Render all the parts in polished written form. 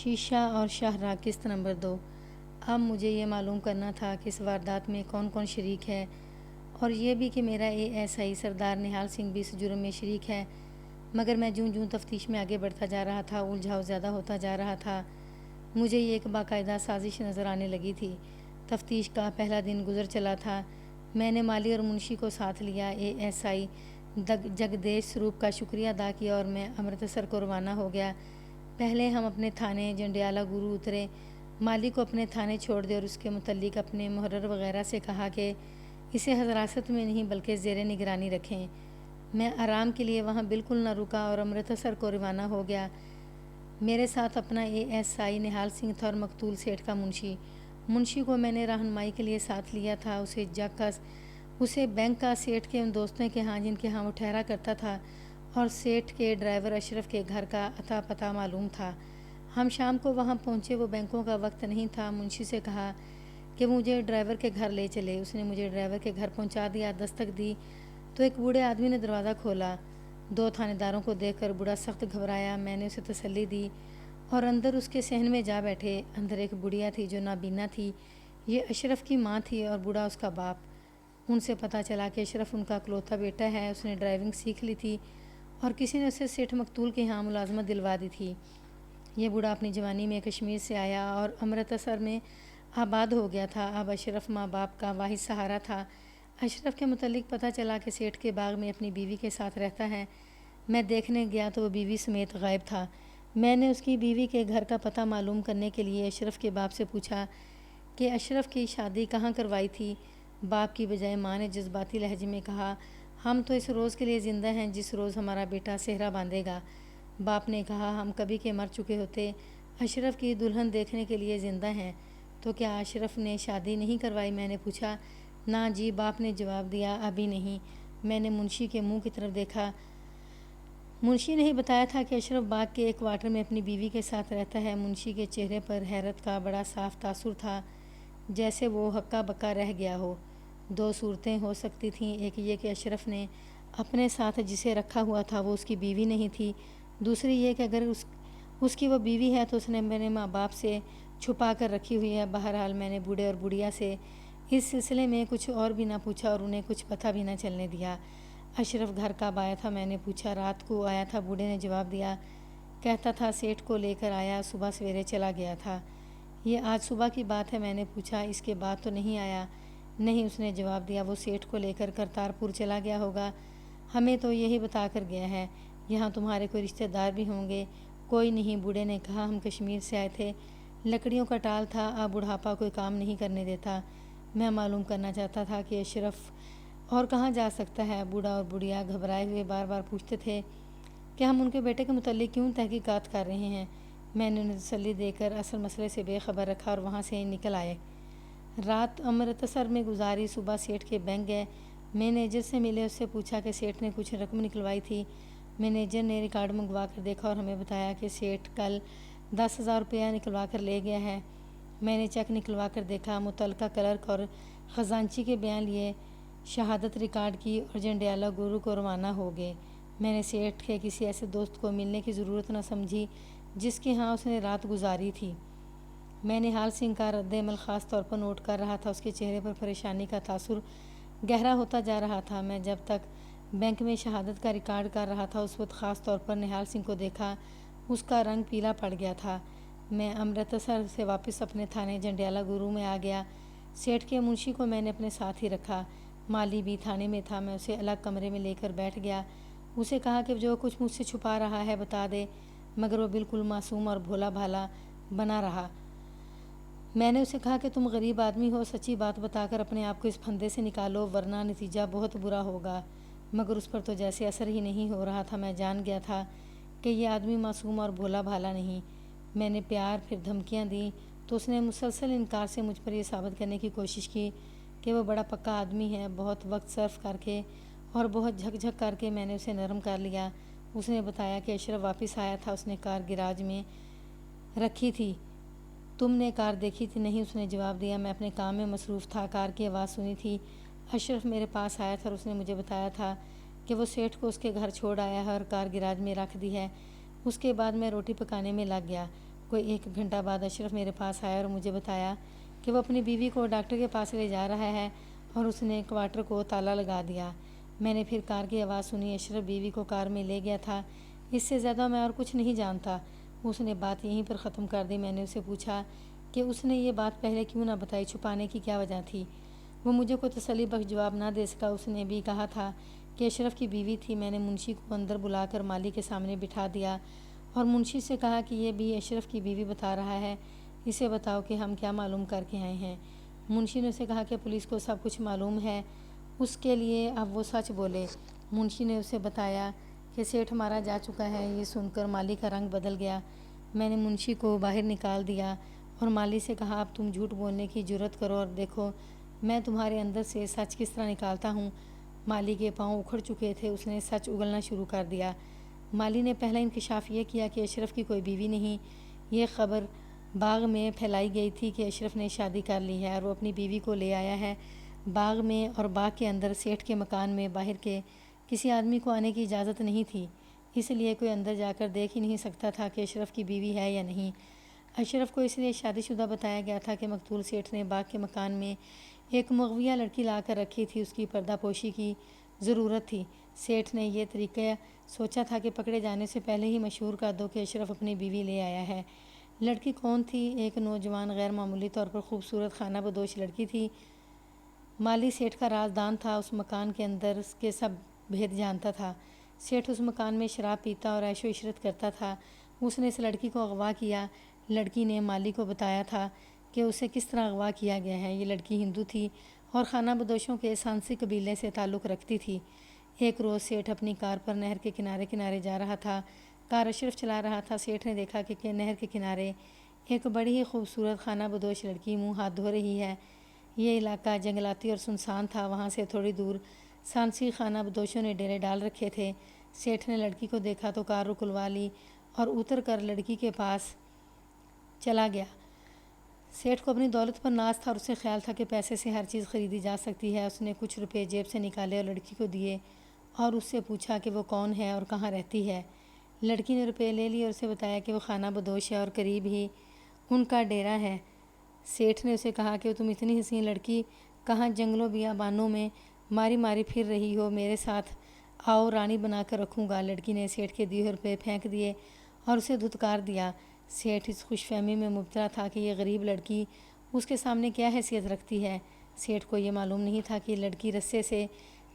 شیشہ اور شاہ راہ قسط نمبر 2۔ اب مجھے یہ معلوم کرنا تھا کہ اس واردات میں کون کون شریک ہے، اور یہ بھی کہ میرا ASI سردار نہال سنگھ بھی اس جرم میں شریک ہے۔ مگر میں جوں جوں تفتیش میں آگے بڑھتا جا رہا تھا، الجھاؤ زیادہ ہوتا جا رہا تھا۔ مجھے یہ ایک باقاعدہ سازش نظر آنے لگی تھی۔ تفتیش کا پہلا دن گزر چلا تھا۔ میں نے مالی اور منشی کو ساتھ لیا، ASI جگدیش سروپ کا شکریہ ادا کیا اور میں امرتسر کو روانہ ہو گیا۔ پہلے ہم اپنے تھانے جنڈیالہ گورو اترے۔ مالی کو اپنے تھانے چھوڑ دے اور اس کے متعلق اپنے محرر وغیرہ سے کہا کہ اسے حراست میں نہیں بلکہ زیر نگرانی رکھیں۔ میں آرام کے لیے وہاں بالکل نہ رکا اور امرتسر کو روانہ ہو گیا۔ میرے ساتھ اپنا ASI نہال سنگھ تھا اور مقتول سیٹھ کا منشی۔ منشی کو میں نے رہنمائی کے لیے ساتھ لیا تھا۔ اسے بینک کا سیٹھ کے ان دوستوں کے ہاں جن کے ہاں وہ ٹھہرا کرتا تھا اور سیٹھ کے ڈرائیور اشرف کے گھر کا اتا پتہ معلوم تھا۔ ہم شام کو وہاں پہنچے۔ وہ بینکوں کا وقت نہیں تھا۔ منشی سے کہا کہ مجھے ڈرائیور کے گھر لے چلے۔ اس نے مجھے ڈرائیور کے گھر پہنچا دیا۔ دستک دی تو ایک بوڑھے آدمی نے دروازہ کھولا۔ 2 تھانے داروں کو دیکھ کر بوڑھا سخت گھبرایا۔ میں نے اسے تسلی دی اور اندر اس کے صحن میں جا بیٹھے۔ اندر ایک بڑھیا تھی جو نابینا تھی۔ یہ اشرف کی ماں تھی اور بوڑھا اس کا باپ۔ ان سے پتہ چلا کہ اشرف ان کا اکلوتا بیٹا ہے۔ اس نے ڈرائیونگ سیکھ لی تھی اور کسی نے اسے سیٹھ مقتول کے ہاں ملازمت دلوا دی تھی۔ یہ بوڑھا اپنی جوانی میں کشمیر سے آیا اور امرتسر میں آباد ہو گیا تھا۔ اب اشرف ماں باپ کا واحد سہارا تھا۔ اشرف کے متعلق پتہ چلا کہ سیٹھ کے باغ میں اپنی بیوی کے ساتھ رہتا ہے۔ میں دیکھنے گیا تو وہ بیوی سمیت غائب تھا۔ میں نے اس کی بیوی کے گھر کا پتہ معلوم کرنے کے لیے اشرف کے باپ سے پوچھا کہ اشرف کی شادی کہاں کروائی تھی۔ باپ کی بجائے ماں نے جذباتی لہجے میں کہا، ہم تو اس روز کے لیے زندہ ہیں جس روز ہمارا بیٹا صحرا باندھے گا۔ باپ نے کہا، ہم کبھی کے مر چکے ہوتے، اشرف کی دلہن دیکھنے کے لیے زندہ ہیں۔ تو کیا اشرف نے شادی نہیں کروائی؟ میں نے پوچھا۔ نہ جی، باپ نے جواب دیا، ابھی نہیں۔ میں نے منشی کے منہ کی طرف دیکھا۔ منشی نے ہی بتایا تھا کہ اشرف باغ کے ایک کوارٹر میں اپنی بیوی کے ساتھ رہتا ہے۔ منشی کے چہرے پر حیرت کا بڑا صاف تاثر تھا، جیسے وہ ہکا بکا رہ گیا ہو۔ 2 صورتیں ہو سکتی تھیں، ایک یہ کہ اشرف نے اپنے ساتھ جسے رکھا ہوا تھا وہ اس کی بیوی نہیں تھی، دوسری یہ کہ اگر اس کی وہ بیوی ہے تو اس نے میرے ماں باپ سے چھپا کر رکھی ہوئی ہے۔ بہرحال میں نے بوڑھے اور بڑھیا سے اس سلسلے میں کچھ اور بھی نہ پوچھا اور انہیں کچھ پتہ بھی نہ چلنے دیا۔ اشرف گھر کب آیا تھا؟ میں نے پوچھا۔ رات کو آیا تھا، بوڑھے نے جواب دیا۔ کہتا تھا سیٹھ کو لے کر آیا، صبح سویرے چلا گیا تھا۔ یہ آج صبح کی بات ہے؟ میں نے پوچھا۔ اس کے بعد تو نہیں آیا؟ نہیں، اس نے جواب دیا، وہ سیٹھ کو لے کر کرتارپور چلا گیا ہوگا۔ ہمیں تو یہی بتا کر گیا ہے۔ یہاں تمہارے کوئی رشتہ دار بھی ہوں گے؟ کوئی نہیں، بوڑھے نے کہا، ہم کشمیر سے آئے تھے، لکڑیوں کا ٹال تھا، اب بڑھاپا کوئی کام نہیں کرنے دیتا۔ میں معلوم کرنا چاہتا تھا کہ اشرف اور کہاں جا سکتا ہے۔ بوڑھا اور بڑھیا گھبرائے ہوئے بار بار پوچھتے تھے کہ ہم ان کے بیٹے کے متعلق کیوں تحقیقات کر رہے ہیں۔ میں نے انہیں تسلی دے کر اصل مسئلے سے بے خبر رکھا اور وہاں سے نکل آئے۔ رات امرتسر میں گزاری، صبح سیٹھ کے بینک گئے۔ مینیجر سے ملے، اس سے پوچھا کہ سیٹھ نے کچھ رقم نکلوائی تھی۔ مینیجر نے ریکارڈ منگوا کر دیکھا اور ہمیں بتایا کہ سیٹھ کل 10,000 روپیہ نکلوا کر لے گیا ہے۔ میں نے چیک نکلوا کر دیکھا، متعلقہ کلرک اور خزانچی کے بیان لیے، شہادت ریکارڈ کی اور جنڈیالہ گورو کو روانہ ہو گئے۔ میں نے سیٹھ کے کسی ایسے دوست کو ملنے کی ضرورت نہ سمجھی جس کے ہاں اس نے رات گزاری تھی۔ میں نہال سنگھ کا رد عمل خاص طور پر نوٹ کر رہا تھا۔ اس کے چہرے پر پریشانی کا تاثر گہرا ہوتا جا رہا تھا۔ میں جب تک بینک میں شہادت کا ریکارڈ کر رہا تھا اس وقت خاص طور پر نہال سنگھ کو دیکھا، اس کا رنگ پیلا پڑ گیا تھا۔ میں امرتسر سے واپس اپنے تھانے جنڈیالہ گورو میں آ گیا۔ سیٹھ کے منشی کو میں نے اپنے ساتھ ہی رکھا۔ مالی بھی تھانے میں تھا۔ میں اسے الگ کمرے میں لے کر بیٹھ گیا۔ اسے کہا کہ جو کچھ مجھ سے چھپا رہا ہے بتا دے، مگر وہ بالکل معصوم اور بھولا بھالا بنا رہا۔ میں نے اسے کہا کہ تم غریب آدمی ہو، سچی بات بتا کر اپنے آپ کو اس پھندے سے نکالو ورنہ نتیجہ بہت برا ہوگا۔ مگر اس پر تو جیسے اثر ہی نہیں ہو رہا تھا۔ میں جان گیا تھا کہ یہ آدمی معصوم اور بھولا بھالا نہیں۔ میں نے پیار پھر دھمکیاں دیں تو اس نے مسلسل انکار سے مجھ پر یہ ثابت کرنے کی کوشش کی کہ وہ بڑا پکا آدمی ہے۔ بہت وقت صرف کر کے اور بہت جھک جھک کر کے میں نے اسے نرم کر لیا۔ اس نے بتایا کہ اشرف واپس آیا تھا، اس نے کار گیراج میں رکھی تھی۔ تم نے کار دیکھی تھی؟ نہیں، اس نے جواب دیا، میں اپنے کام میں مصروف تھا، کار کی آواز سنی تھی۔ اشرف میرے پاس آیا تھا اور اس نے مجھے بتایا تھا کہ وہ سیٹھ کو اس کے گھر چھوڑ آیا ہے اور کار گیراج میں رکھ دی ہے۔ اس کے بعد میں روٹی پکانے میں لگ گیا۔ کوئی 1 گھنٹہ بعد اشرف میرے پاس آیا اور مجھے بتایا کہ وہ اپنی بیوی کو ڈاکٹر کے پاس لے جا رہا ہے اور اس نے کوارٹر کو تالا لگا دیا۔ میں نے پھر کار کی آواز سنی۔ اشرف بیوی کو کار میں لے گیا تھا، اس سے زیادہ میں اور کچھ نہیں جانتا۔ اس نے بات یہیں پر ختم کر دی۔ میں نے اسے پوچھا کہ اس نے یہ بات پہلے کیوں نہ بتائی، چھپانے کی کیا وجہ تھی؟ وہ مجھے کوئی تسلی بخش جواب نہ دے سکا۔ اس نے بھی کہا تھا کہ اشرف کی بیوی تھی۔ میں نے منشی کو اندر بلا کر مالی کے سامنے بٹھا دیا اور منشی سے کہا کہ یہ بھی اشرف کی بیوی بتا رہا ہے، اسے بتاؤ کہ ہم کیا معلوم کر کے آئے ہیں۔ منشی نے اسے کہا کہ پولیس کو سب کچھ معلوم ہے، اس کے لیے اب وہ سچ بولے۔ منشی نے اسے بتایا کہ سیٹھ مارا جا چکا ہے۔ یہ سن کر مالی کا رنگ بدل گیا۔ میں نے منشی کو باہر نکال دیا اور مالی سے کہا اب تم جھوٹ بولنے کی جرات کرو اور دیکھو میں تمہارے اندر سے سچ کس طرح نکالتا ہوں۔ مالی کے پاؤں اکھڑ چکے تھے، اس نے سچ اگلنا شروع کر دیا۔ مالی نے پہلا انکشاف یہ کیا کہ اشرف کی کوئی بیوی نہیں۔ یہ خبر باغ میں پھیلائی گئی تھی کہ اشرف نے شادی کر لی ہے اور وہ اپنی بیوی کو لے آیا ہے۔ باغ میں اور باغ کے اندر سیٹھ کے مکان میں باہر کے کسی آدمی کو آنے کی اجازت نہیں تھی، اس لیے کوئی اندر جا کر دیکھ ہی نہیں سکتا تھا کہ اشرف کی بیوی ہے یا نہیں۔ اشرف کو اس لیے شادی شدہ بتایا گیا تھا کہ مقتول سیٹھ نے باغ کے مکان میں ایک مغویہ لڑکی لا کر رکھی تھی، اس کی پردہ پوشی کی ضرورت تھی۔ سیٹھ نے یہ طریقہ سوچا تھا کہ پکڑے جانے سے پہلے ہی مشہور کر دو کہ اشرف اپنی بیوی لے آیا ہے۔ لڑکی کون تھی؟ ایک نوجوان غیر معمولی طور پر خوبصورت خانہ بدوش لڑکی تھی۔ مالی سیٹھ کا رازدان تھا، اس مکان کے اندر کے سب بھید جانتا تھا۔ سیٹھ اس مکان میں شراب پیتا اور عیش و عشرت کرتا تھا۔ اس نے اس لڑکی کو اغوا کیا۔ لڑکی نے مالی کو بتایا تھا کہ اسے کس طرح اغوا کیا گیا ہے۔ یہ لڑکی ہندو تھی اور خانہ بدوشوں کے سانسی قبیلے سے تعلق رکھتی تھی۔ ایک روز سیٹھ اپنی کار پر نہر کے کنارے کنارے جا رہا تھا۔ کار اشرف چلا رہا تھا۔ سیٹھ نے دیکھا کہ نہر کے کنارے ایک بڑی ہی خوبصورت خانہ بدوش لڑکی منہ ہاتھ دھو رہی ہے۔ یہ علاقہ جنگلاتی اور سنسان تھا۔ وہاں سے تھوڑی دور سانسی خانہ بدوشوں نے ڈیرے ڈال رکھے تھے۔ سیٹھ نے لڑکی کو دیکھا تو کار رکلوا لی اور اتر کر لڑکی کے پاس چلا گیا۔ سیٹھ کو اپنی دولت پر ناز تھا اور اسے خیال تھا کہ پیسے سے ہر چیز خریدی جا سکتی ہے۔ اس نے کچھ روپے جیب سے نکالے اور لڑکی کو دیے اور اس سے پوچھا کہ وہ کون ہے اور کہاں رہتی ہے۔ لڑکی نے روپے لے لیے اور اسے بتایا کہ وہ خانہ بدوش ہے اور قریب ہی ان کا ڈیرا ہے۔ سیٹھ نے اسے کہا کہ تم اتنی حسین لڑکی کہاں جنگلوں بیابانوں میں ماری ماری پھر رہی ہو، میرے ساتھ آؤ، رانی بنا کر رکھوں گا۔ لڑکی نے سیٹھ کے دیے روپے پھینک دیے اور اسے دھتکار دیا۔ سیٹھ اس خوش فہمی میں مبتلا تھا کہ یہ غریب لڑکی اس کے سامنے کیا حیثیت رکھتی ہے۔ سیٹھ کو یہ معلوم نہیں تھا کہ لڑکی رسے سے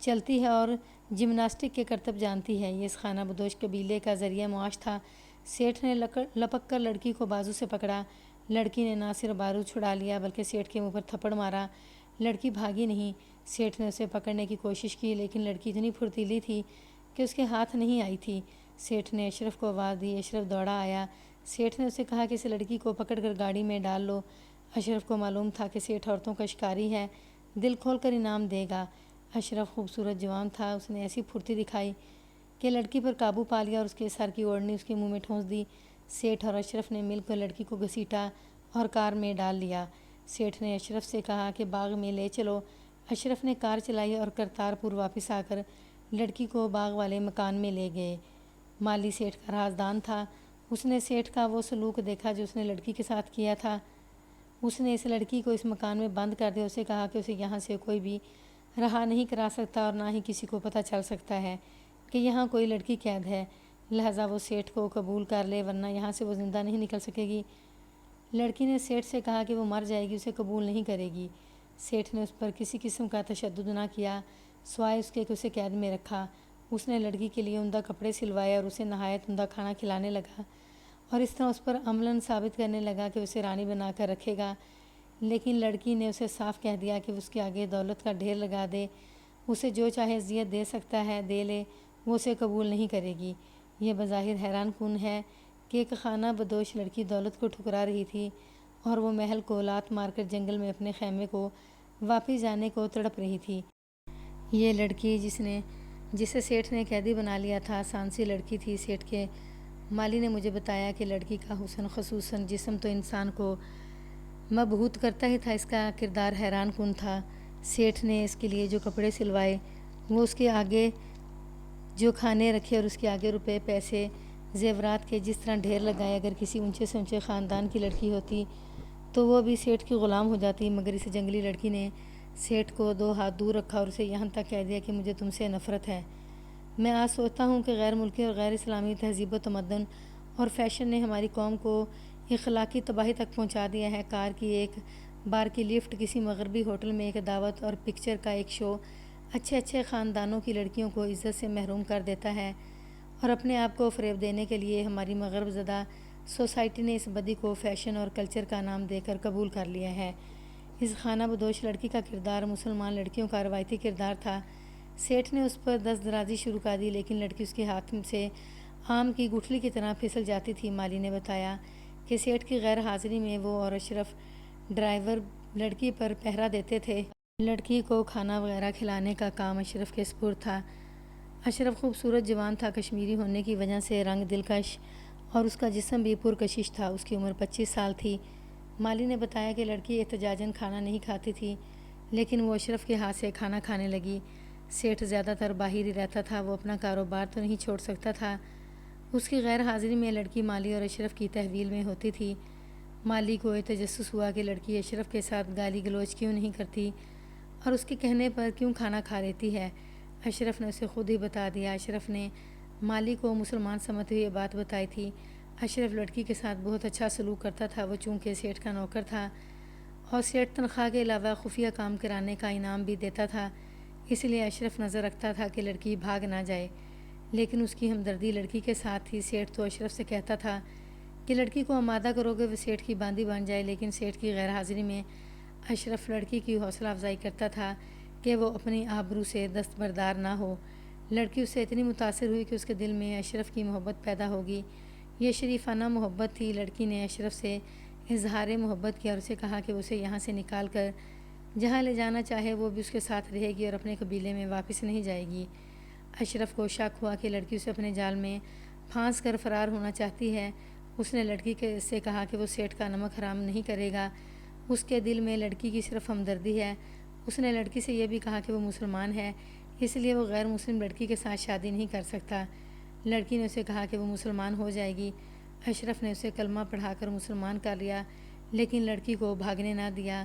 چلتی ہے اور جمناسٹک کے کرتب جانتی ہے۔ یہ اس خانہ بدوش قبیلے کا ذریعہ معاش تھا۔ سیٹھ نے لپک کر لڑکی کو بازو سے پکڑا۔ لڑکی نے نہ صرف بارود چھڑا لیا بلکہ سیٹھ کے منہ پر تھپڑ مارا۔ لڑکی بھاگی نہیں۔ سیٹھ نے اسے پکڑنے کی کوشش کی لیکن لڑکی اتنی پھرتیلی تھی کہ اس کے ہاتھ نہیں آئی تھی۔ سیٹھ نے اشرف کو آواز دی۔ اشرف دوڑا آیا۔ سیٹھ نے اسے کہا کہ اس لڑکی کو پکڑ کر گاڑی میں ڈال لو۔ اشرف کو معلوم تھا کہ سیٹھ عورتوں کا شکاری ہے، دل کھول کر انعام دے گا۔ اشرف خوبصورت جوان تھا۔ اس نے ایسی پھرتی دکھائی کہ لڑکی پر قابو پا لیا اور اس کے سر کی اوڑھنی اس کے منہ میں ٹھونس دی۔ سیٹھ اور اشرف نے مل کر لڑکی کو گھسیٹا اور کار میں ڈال لیا۔ سیٹھ نے اشرف سے کہا کہ باغ میں لے چلو۔ اشرف نے کار چلائی اور کرتارپور واپس آ کر لڑکی کو باغ والے مکان میں لے گئے۔ مالی سیٹھ کا رازدان تھا۔ اس نے سیٹھ کا وہ سلوک دیکھا جو اس نے لڑکی کے ساتھ کیا تھا۔ اس نے اس لڑکی کو اس مکان میں بند کر دیا۔ اسے کہا کہ اسے یہاں سے کوئی بھی رہا نہیں کرا سکتا اور نہ ہی کسی کو پتہ چل سکتا ہے کہ یہاں کوئی لڑکی قید ہے، لہٰذا وہ سیٹھ کو قبول کر لے ورنہ یہاں سے وہ زندہ نہیں نکل سکے گی۔ لڑکی نے سیٹھ سے کہا کہ وہ مر جائے گی، اسے قبول نہیں کرے گی۔ سیٹھ نے اس پر کسی قسم کا تشدد نہ کیا سوائے اس کے کہ اسے قید میں رکھا۔ اس نے لڑکی کے لیے عمدہ کپڑے سلوائے اور اسے نہایت عمدہ کھانا کھلانے لگا اور اس طرح اس پر عملاً ثابت کرنے لگا کہ اسے رانی بنا کر رکھے گا۔ لیکن لڑکی نے اسے صاف کہہ دیا کہ اس کے آگے دولت کا ڈھیر لگا دے، اسے جو چاہے اذیت دے سکتا ہے دے لے، وہ اسے قبول نہیں کرے گی۔ یہ بظاہر حیران کن ہے کہ ایک خانہ بدوش لڑکی دولت کو ٹھکرا رہی تھی اور وہ محل کو لات مار کر جنگل میں اپنے خیمے کو واپس جانے کو تڑپ رہی تھی۔ یہ لڑکی جسے سیٹھ نے قیدی بنا لیا تھا سانسی لڑکی تھی۔ سیٹھ کے مالی نے مجھے بتایا کہ لڑکی کا حسن خصوصاً جسم تو انسان کو مبہوت کرتا ہی تھا، اس کا کردار حیران کن تھا۔ سیٹھ نے اس کے لیے جو کپڑے سلوائے وہ اس کے آگے جو کھانے رکھے اور اس کے آگے روپے پیسے زیورات کے جس طرح ڈھیر لگائے، اگر کسی اونچے سے اونچے خاندان کی لڑکی ہوتی تو وہ بھی سیٹھ کی غلام ہو جاتی، مگر اس جنگلی لڑکی نے سیٹھ کو 2 ہاتھ دور رکھا اور اسے یہاں تک کہہ دیا کہ مجھے تم سے نفرت ہے۔ میں آج سوچتا ہوں کہ غیر ملکی اور غیر اسلامی تہذیب و تمدن اور فیشن نے ہماری قوم کو اخلاقی تباہی تک پہنچا دیا ہے۔ کار کی ایک بار کی لفٹ، کسی مغربی ہوٹل میں ایک دعوت اور پکچر کا ایک شو اچھے خاندانوں کی لڑکیوں کو عزت سے محروم کر دیتا ہے، اور اپنے آپ کو فریب دینے کے لیے ہماری مغرب زدہ سوسائٹی نے اس بدی کو فیشن اور کلچر کا نام دے کر قبول کر لیا ہے۔ اس خانہ بدوش لڑکی کا کردار مسلمان لڑکیوں کا روایتی کردار تھا۔ سیٹھ نے اس پر دست درازی شروع کر دی، لیکن لڑکی اس کے ہاتھ سے آم کی گٹھلی کی طرح پھسل جاتی تھی۔ مالی نے بتایا کہ سیٹھ کی غیر حاضری میں وہ اور اشرف ڈرائیور لڑکی پر پہرا دیتے تھے۔ لڑکی کو کھانا وغیرہ کھلانے کا کام اشرف کے سپرد تھا۔ اشرف خوبصورت جوان تھا، کشمیری ہونے کی وجہ سے رنگ دلکش، اور اس کا جسم بھی پرکشش تھا۔ اس کی عمر 25 سال تھی۔ مالی نے بتایا کہ لڑکی احتجاجاً کھانا نہیں کھاتی تھی، لیکن وہ اشرف کے ہاتھ سے کھانا کھانے لگی۔ سیٹھ زیادہ تر باہر ہی رہتا تھا، وہ اپنا کاروبار تو نہیں چھوڑ سکتا تھا۔ اس کی غیر حاضری میں لڑکی مالی اور اشرف کی تحویل میں ہوتی تھی۔ مالی کو یہ تجسس ہوا کہ لڑکی اشرف کے ساتھ گالی گلوچ کیوں نہیں کرتی اور اس کے کہنے پر کیوں کھانا کھا لیتی ہے۔ اشرف نے اسے خود ہی بتا دیا۔ اشرف نے مالی کو مسلمان سمجھتے ہوئے یہ بات بتائی تھی۔ اشرف لڑکی کے ساتھ بہت اچھا سلوک کرتا تھا۔ وہ چونکہ سیٹھ کا نوکر تھا اور سیٹھ تنخواہ کے علاوہ خفیہ کام کرانے کا انعام بھی دیتا تھا، اس لیے اشرف نظر رکھتا تھا کہ لڑکی بھاگ نہ جائے، لیکن اس کی ہمدردی لڑکی کے ساتھ تھی۔ سیٹھ تو اشرف سے کہتا تھا کہ لڑکی کو آمادہ کرو گے وہ سیٹھ کی باندی بن جائے، لیکن سیٹھ کی غیر حاضری میں اشرف لڑکی کی حوصلہ افزائی کرتا تھا کہ وہ اپنی آبرو سے دستبردار نہ ہو۔ لڑکی اس سے اتنی متاثر ہوئی کہ اس کے دل میں اشرف کی محبت پیدا ہوگی۔ یہ شریفانہ محبت تھی۔ لڑکی نے اشرف سے اظہار محبت کیا اور اسے کہا کہ وہ اسے یہاں سے نکال کر جہاں لے جانا چاہے وہ بھی اس کے ساتھ رہے گی اور اپنے قبیلے میں واپس نہیں جائے گی۔ اشرف کو شک ہوا کہ لڑکی اسے اپنے جال میں پھانس کر فرار ہونا چاہتی ہے۔ اس نے لڑکی سے کہا کہ وہ سیٹھ کا نمک حرام نہیں کرے گا، اس کے دل میں لڑکی کی صرف ہمدردی ہے۔ اس نے لڑکی سے یہ بھی کہا کہ وہ مسلمان ہے، اس لیے وہ غیر مسلم لڑکی کے ساتھ شادی نہیں کر سکتا۔ لڑکی نے اسے کہا کہ وہ مسلمان ہو جائے گی۔ اشرف نے اسے کلمہ پڑھا کر مسلمان کر لیا، لیکن لڑکی کو بھاگنے نہ دیا۔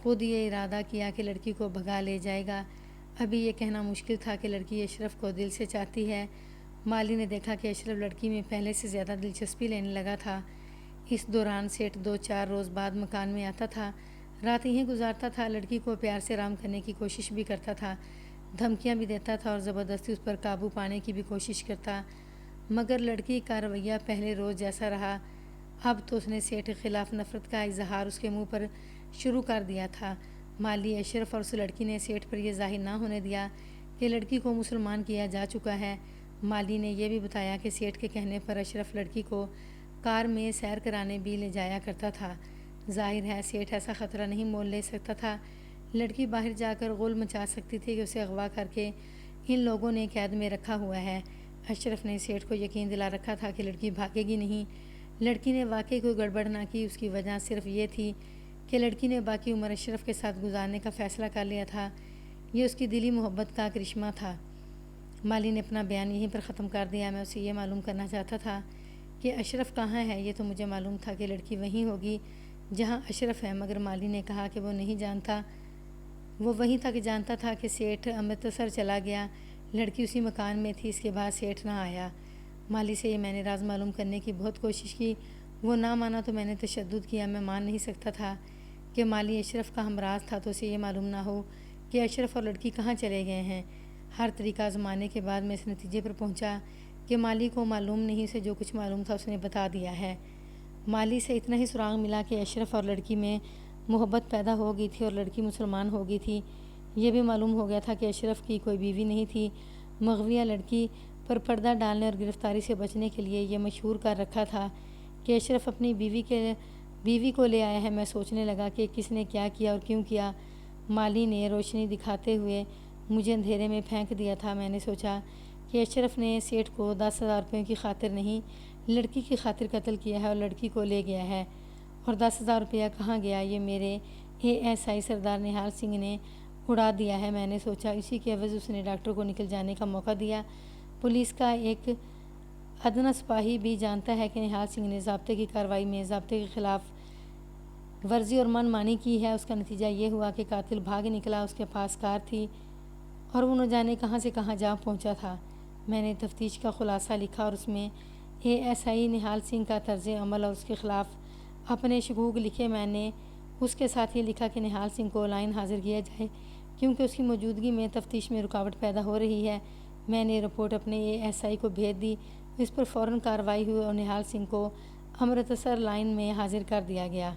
خود یہ ارادہ کیا کہ لڑکی کو بھگا لے جائے گا۔ ابھی یہ کہنا مشکل تھا کہ لڑکی اشرف کو دل سے چاہتی ہے۔ مالی نے دیکھا کہ اشرف لڑکی میں پہلے سے زیادہ دلچسپی لینے لگا تھا۔ اس دوران سیٹھ 2-4 روز بعد مکان میں آتا تھا، رات یہیں گزارتا تھا۔ لڑکی کو پیار سے آرام کرنے کی کوشش بھی کرتا تھا، دھمکیاں بھی دیتا تھا اور زبردستی اس پر قابو پانے کی بھی کوشش کرتا، مگر لڑکی کا رویہ پہلے روز جیسا رہا۔ اب تو اس نے سیٹھ کے خلاف نفرت کا اظہار اس کے منہ پر شروع کر دیا تھا۔ مالی، اشرف اور اس لڑکی نے سیٹھ پر یہ ظاہر نہ ہونے دیا کہ لڑکی کو مسلمان کیا جا چکا ہے۔ مالی نے یہ بھی بتایا کہ سیٹھ کے کہنے پر اشرف لڑکی کو کار میں سیر کرانے بھی لے جایا کرتا تھا۔ ظاہر ہے سیٹھ ایسا خطرہ نہیں مول لے سکتا تھا۔ لڑکی باہر جا کر غول مچا سکتی تھی کہ اسے اغوا کر کے ان لوگوں نے قید میں رکھا ہوا ہے۔ اشرف نے سیٹھ کو یقین دلا رکھا تھا کہ لڑکی بھاگے گی نہیں۔ لڑکی نے واقعی کوئی گڑبڑ نہ کی۔ اس کی وجہ صرف یہ تھی کہ لڑکی نے باقی عمر اشرف کے ساتھ گزارنے کا فیصلہ کر لیا تھا۔ یہ اس کی دلی محبت کا کرشمہ تھا۔ مالی نے اپنا بیان یہیں پر ختم کر دیا۔ میں اسے یہ معلوم کرنا چاہتا تھا کہ اشرف کہاں ہے۔ یہ تو مجھے معلوم تھا کہ لڑکی وہیں ہوگی جہاں اشرف ہے، مگر مالی نے کہا کہ وہ نہیں جانتا۔ وہ وہیں تک جانتا تھا کہ سیٹھ امرتسر چلا گیا۔ لڑکی اسی مکان میں تھی، اس کے بعد سیٹھ نہ آیا۔ مالی سے یہ میں نے راز معلوم کرنے کی بہت کوشش کی، وہ نہ مانا تو میں نے تشدد کیا۔ میں مان نہیں سکتا تھا کہ مالی اشرف کا ہمراز تھا تو اسے یہ معلوم نہ ہو کہ اشرف اور لڑکی کہاں چلے گئے ہیں۔ ہر طریقہ آزمانے کے بعد میں اس نتیجے پر پہنچا کہ مالی کو معلوم نہیں، اسے جو کچھ معلوم تھا اس نے بتا دیا ہے۔ مالی سے اتنا ہی سراغ ملا کہ اشرف اور لڑکی میں محبت پیدا ہو گئی تھی اور لڑکی مسلمان ہو گئی تھی۔ یہ بھی معلوم ہو گیا تھا کہ اشرف کی کوئی بیوی نہیں تھی۔ مغویہ لڑکی پر پردہ ڈالنے اور گرفتاری سے بچنے کے لیے یہ مشہور کر رکھا تھا کہ اشرف اپنی بیوی کو لے آیا ہے۔ میں سوچنے لگا کہ کس نے کیا کیا اور کیوں کیا۔ مالی نے روشنی دکھاتے ہوئے مجھے اندھیرے میں پھینک دیا تھا۔ میں نے سوچا کہ اشرف نے سیٹھ کو 10,000 روپے کی خاطر نہیں، لڑکی کی خاطر قتل کیا ہے اور لڑکی کو لے گیا ہے۔ اور 10,000 روپیہ کہاں گیا؟ یہ میرے ASI سردار نہال سنگھ نے اڑا دیا ہے۔ میں نے سوچا اسی کے عوض اس نے ڈاکٹر کو نکل جانے کا موقع دیا۔ پولیس کا ایک ادنیٰ سپاہی بھی جانتا ہے کہ نہال سنگھ نے ضابطے کی کارروائی میں ضابطے کے خلاف ورزی اور من مانی کی ہے۔ اس کا نتیجہ یہ ہوا کہ قاتل بھاگ نکلا۔ اس کے پاس کار تھی اور وہ نہ جانے کہاں سے کہاں جا پہنچا تھا۔ میں نے تفتیش کا خلاصہ لکھا اور اس میں ASI نہال سنگھ کا طرز عمل اور اس کے خلاف اپنے شکوک لکھے۔ میں نے اس کے ساتھ یہ لکھا کہ نہال سنگھ کو لائن حاضر کیا جائے کیونکہ اس کی موجودگی میں تفتیش میں رکاوٹ پیدا ہو رہی ہے۔ میں نے رپورٹ اپنے ASI کو بھیج دی۔ اس پر فوراً کارروائی ہوئی اور نہال سنگھ کو امرتسر لائن میں حاضر کر دیا گیا۔